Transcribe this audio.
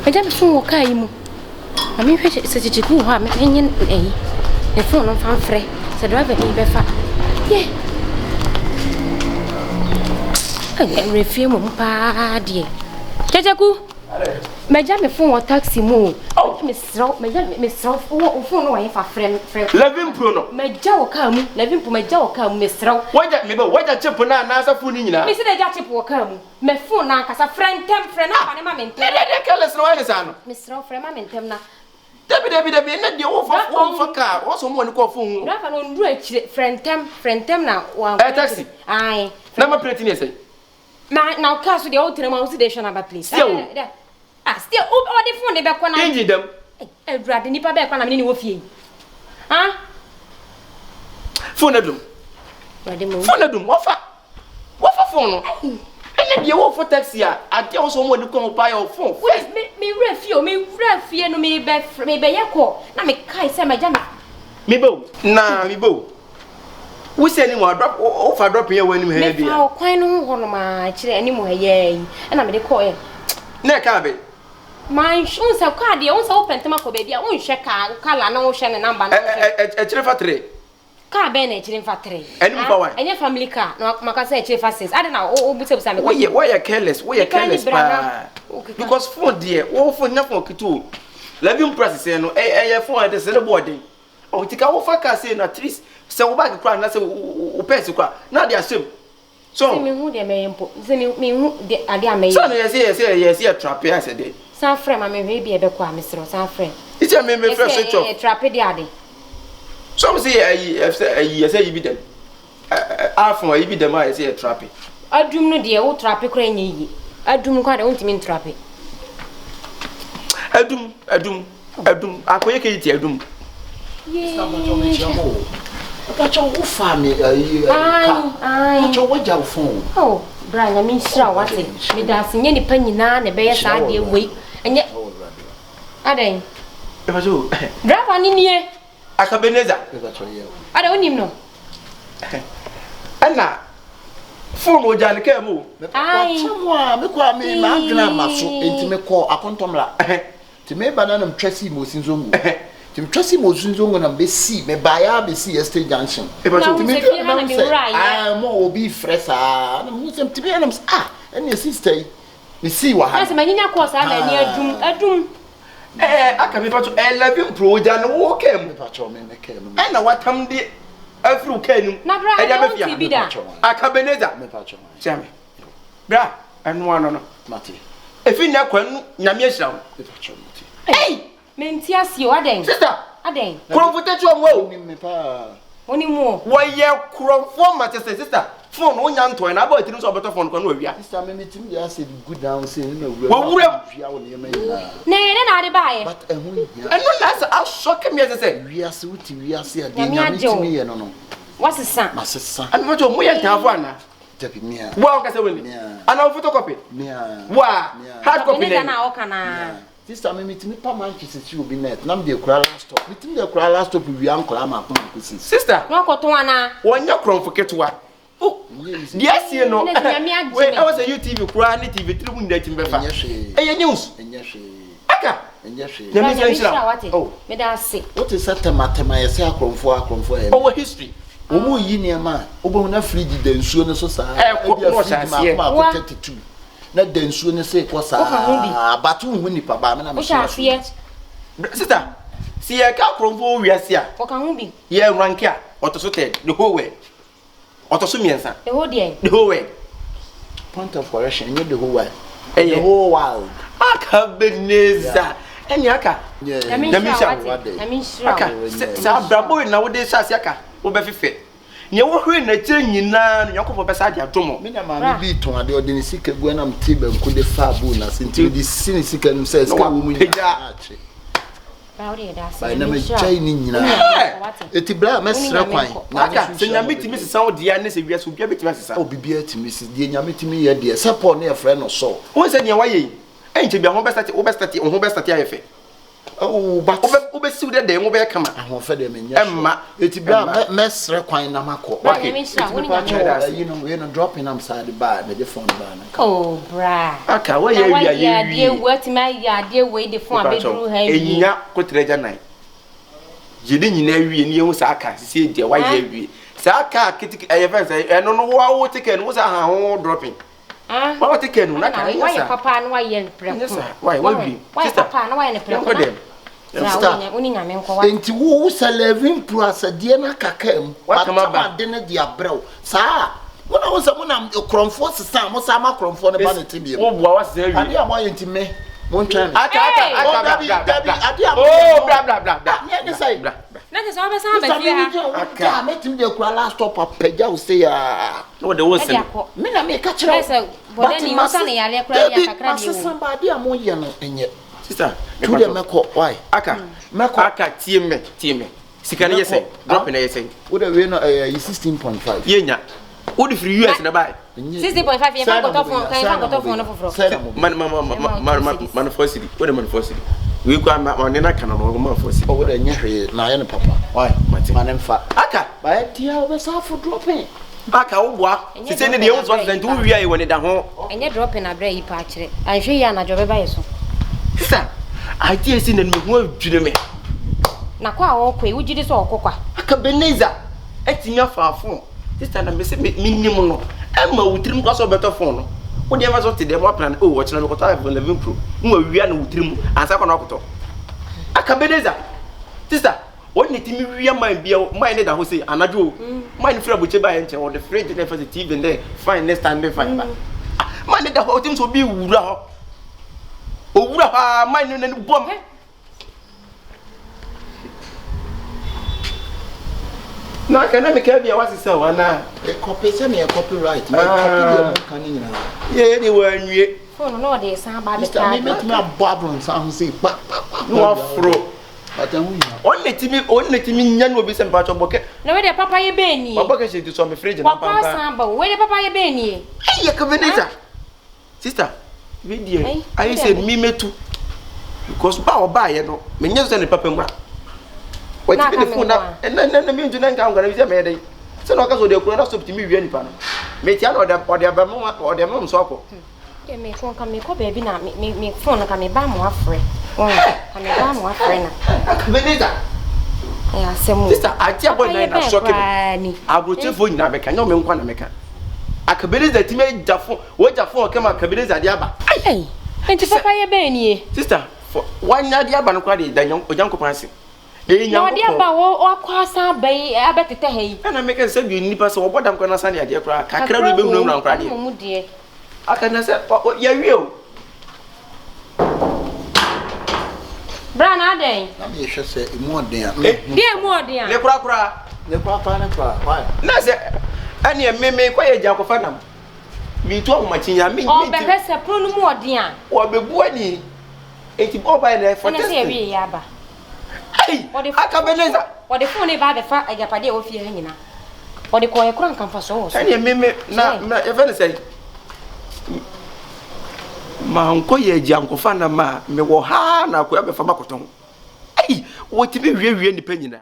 Aja me phone wo kai mu. Ami hwe se chichiku ho a me enye eyi. E phone no fan frɛ. Se driver ni be fa. Ye. Ai refie mu pa de. Chichiku. Meja me phone wo taxi mu. Me sraw wo phone no wa ye fa frɛ. 11 Pro no. Meja wo ka mu. 11 Pro meja wo ka mu me sraw. Waja chip na na sa phone ni nyina. Me se de ja chip wo ka mu. Me phone na kasa frɛ na ba ne ma mentem. De kala sno wa ni sa no. Me sraw frɛ ma mentem na. Dabi na de wo fa car. Wo so mo ni ko phone. Rafa no ndu akire frɛntem na wa. Taxi. Ai. Na ma plate ni say. Na ka so de o tere ma o si de shona ba please. Still o de phone de be kwa na. Engine dem. Edurade nipa be kwa na me ni wo fie. Ha? Phone adum. Phone adum wo fa phone no. Ene de wo for taxi a ade wo so mo ni ko pa your phone. Me refie no me be yekọ na me kai se ma ja me bo wo se ni mo drop o fa drop here wani me he dia. Me fa kwan no ho no ma kire ani mo he yi na me de ko e. Na ka be. Man shun se ka de on se open tema ko be dia on hwe ka la na wo hwe ne number na. Kire fa 3. Ka be na kire fa 3. Eni mo fa 1. Enye family car na maka se kire fa 6. Ade na o busa me. Why you careless pa. Because phone there, wo phone na phone kitu. 11 price say no phone dey say the boarding. O tika wo fa ka say na trees say wo bag kra na say wo pese kra. Na dey asem. So me hu de me yempo. Say me hu de ade amay. So no yes trap here say dey. San frame am hwe bi e be ko amesro san frame. It's a me fresh switch off. Trap de ade. Some say say you be them. Afon you be them I say trap. Adum no de wo trap kra nya yi. Adum kwa de wontimi ntrape. Adum akoye ke yiti adum. Ye. Kacho wo fa me ai. Kacho wo ja phone. Oh, bra nya mi hira wate. Me da senye nipa nyina na be ye sa de wei. Enye. Aden. E fa so. Driver ni nie. Akabeneza. Ade onim no. Ana phone wo jale ka mu. Ai. Chamwa me kwa me ma adwena maso enti me ko akontomla. Ti me banana mtwasi mo sinzongu. Ti mtwasi mo sinzongu na be si me baya be si Estate Junction. E ba so ti me mo obi fresa. Na mo sem ti be anam ene sister yi. Me si wa ha. Ase manyinya course na ni adum. Aka me fa so 11 Pro jale wo kem. Me fa cho me kem. Na watam de afru kanum. Na bra e be da. Akabeneza. Me fa cho. Chame. Bra anu ano no. Mate. Efi na kwanu nyame ahira wo. Me fa cho mate. Hey, menti asio aden. Sister, aden. Krofo tetu omwo. Ni me pa. Oni mo. Wo ye krofo mate sister. Phone wo nya nto na ba tiri so obeto phone kwanu awia. Sister me metim ya say good down say na wura. Wia wo ne yema. Ne na ade baaye. But ehun ya. Eno na say a shock me say. Wia say wuti wia say ade nya metimi ye no no. Wasesa. Masesa. Ani mo jo mo ye ntafo ana. Jabi mia. Wa ka say woni. Ana photocopy. Mia. Wa. Hard copy ne na o kana. Sister me metimi pa man kisisi obi net. Nam de kura last stop. Metimi de kura last stop wi ankola ma pon kusi. Sister. No koto ana. Wonya krofo ketwa. Oh. Yes you know. Wait, I was a UTV kura ni TV 3 mu ndati mbefa. Eye news. Enye she. Aka. Enye she. Nyame sanshira. Oh. Me da se. What is that matema ye say akromfo e. Our history. Omo yi niema. Obo na fridge de nsuo ne so sa. Ko ma 32. Na de nsuo ne say ko sa. Batu hu nipa ba me na me. Sister, see ya ka kromfo wiase a. O ka hu bi. Ye rank a. Otoso ted the whole way. Otoso miensa. The whole day. The whole way. Point of correction, you the whole way. The whole world. Akabeneza. Eni aka. Nyamisha. Aka. Sa brabo na wo de sase aka. Wo be fefe. Nye wo hwe na kire nyina no yakofo be sa de adomo. Me na ma bi ton ade ode ni sika gu na mti be nko de fa bu na senti di sini sika nim se sika wo mu nyina. Ba na me chai ni nyina. Eti bra mesra kwan. Aka se nyame timi sesa wo dia ne se wiase obia betimi sesa. O bibia timi se die nyame timi ye de support na e frɛ no so. Wo se ne waye. Enche bia ho be start wo be start ayefe. Oh, but ube si de dem ube kama. Ahofa de me nya. Emma. Eti bra mesre kwan na makọ. You know, we no dropping am side the bar, me the phone bar na. Oh, bra. Aka we ya ye what my ya dey we the phone bedroom ha. Enya kotreja nan. Jide nyina wie ni ehun sa aka sie de wa ya wie. Sa aka kitiki eyefa say eno no wo ticket wo sa ha ho dropping. Wa ticket no na ka ya sa. Why papa no why ye preko. Why we? Why papa no why ne preko. Enti wo salevin plus de na kakam patama de na dia brew saa wona wo sa mona kromfo sesa mo sa ma kromfo ne ba ne tibie wo bua wa se awie ade a mo yenti me mo ntwan aka ade a oh bla ne say bla na ke so ba sa ba fia aka metim de kura last stop peja wo say ya no de wo se me na me ka kire so bodani wo sa ne yale kura ya kakra bi wo ba ade a mo ye no enye sister to dem meko why aka meko aka tie me sika ne yese drop na yese wo de we no 16.5 yenya wo de free US na buy 16.5 ye fa go to phone no foforo man forced wo de man forced we kwa man na kana no man forced wo de nya hwe na ye ne papa why man mfa aka ba tie wo be sa for dropping aka wo boa sise ne de wo so sent wo wi ayi woni da ho enye dropping na bra yi pa kire anhwe ya na jobe ba yeso sister I tell you, me who do me. Na kwa okwe ujide so okokwa. Aka Beneza etinya faafo. Sister na me se minimum no. Emma wutrim kwa so better phone no. Wo dey ever so te dem plan oh watch na me kwata 11 pro. Mo wia na wutrim ansa kwa na okoto. Aka Beneza. Sister, won ne timi wia man bia man ne da ho say anajo. Man free abuche ba enche or the fridge dey for the TV and there fine next time be fine ba. Man ne da ho tim so bi wura ho. Owura ha man no na bom na kana me ka bia wasisa wana e copy se me copyright me copy dem kan ni na ye ni wanwie phone no dey san ba de ka me me ababron san say pa no afro atawu ya on let me nya no bi se mpa choboke na we de papa ye be ni papa ka she ti so me fridge na papa papa san ba we de papa ye be ni ay ka veneta sister video I said me metu because ba ye no me nya so ne papa mu what be the phone na me njuna nka ngara bi se me dey se no ka so de kuro na so bitimi wi anipa no me tia no ode abam so akọ ke me phone ka me ko baby na me phone ka me ba mo afre ka me ba mo afre na beneza ya semu sister atia boy na shock me abroche phone na be ka nya me nkwa na me ka akabeleza time jafo wo jafo kama akabeleza dia ba ai enti papa ye be ni sister wanya dia ba no kwa de danyo ojanko panse e nya no dia ba wo akwa san bai abetete hei na make say bi nipa so obodam kwa na san dia dia kwa kakra bi be hunamuna nkwa dia mu die aka na say ya wie o brana den na me hwe se emu oden a dia mu oden a le kura why na say ani meme kwa ye jakofa nam mi to machinya mi o be hese pro no mu oden a wo be bu ani enti oba na for test na say wie ya ba ai aka beneza wo de phone ba be fa agapade o fie nyina wo de ko ye kura nkan fa so wo so ani meme na e fa ne say ma nko ye jankofa na ma me wo ha na ko ya be fa makoton ai wo ti be wie ni pa nyina